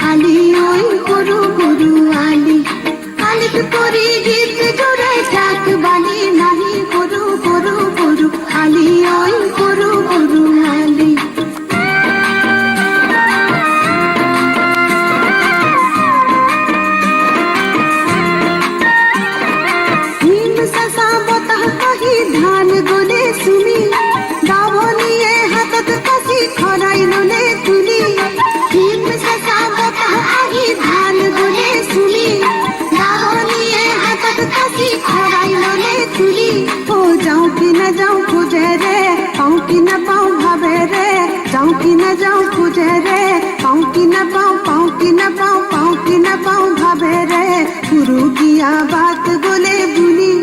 আলি ওই গরু গরু আলি আলিক পরি গীত জোড়ে ডাক বালি নাহি গরু গরু গরু আলি ওই গরু গরু আলি হিম সাসা বতা কহি ধান গলে সুমি দাবনিয়ে হাতত কাশি খরাই ললে তুলি হিম সাসা বতা কহি ধান গলে সুমি দাবনিয়ে হাতত কাশি খরাই ললে তুলি ও যাও কি না যাও খুঁজে রে পাও কি না পাও ভাবে রে যাও কি না যাও খুঁজে রে পাও কি না পাও পাও কি না পাও পাও কি না পাও ভাবে রে গুরু গিয়া বাত বলে বুলি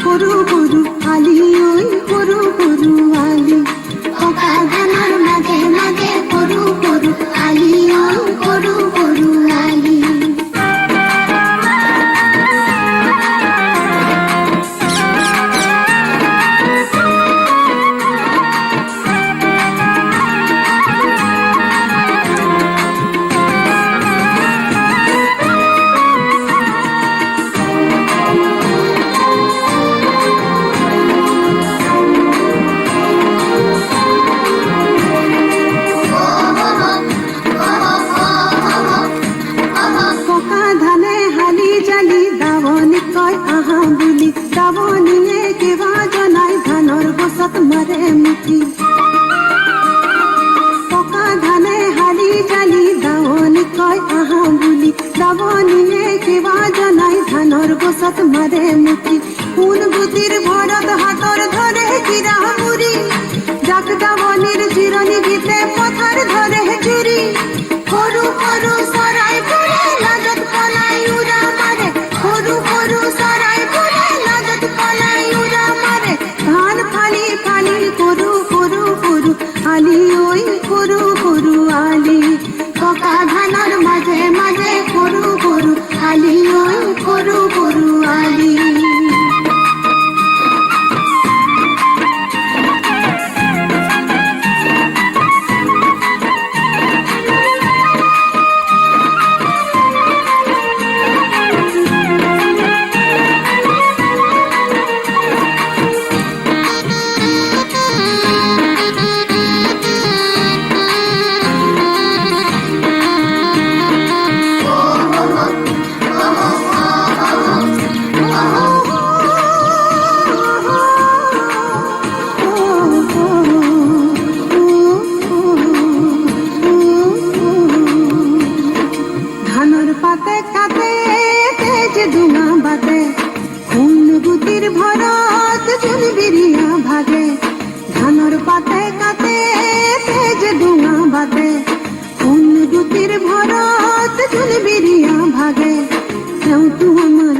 গরু গরু আলি ওই গরু গরু আলি পোকা ধানের মাঝে মাঝে গরু গরু আলি ওই গরু গরু আলি দাবনিয়ে কেবা জনাই ধানৰ গছত মাৰে মুঠি পকা ধানে হালি জালি দাৱনি কয় আহা বুলি দাবনিয়ে কেবা জনাই ধানৰ গছত মাৰে মুঠি কোন গুটিৰ ভৰত হাতৰ ধৰে কিৰা মুৰি জাক দাৱনিৰ জিৰণি গীতে পথাৰ ধৰে চুৰি সৰু সৰু চৰাই পৰে লাজত পলাই উৰা মাৰে সৰু সৰু চৰাই পৰে ধান ফালি ফালি গরু গরু গরু আলি ওই গরু গরু আলি পকা ধানের মাঝে মাঝে গরু গরু আলি ওই গরু গরু আলি ভরত চুল বিরিয়া ভাগে ধানর পাতে কাতে তেজ ডুঙা বাতে কোন গুতির ভরত চুল বিরিয়া ভাগে কেউ তু আমার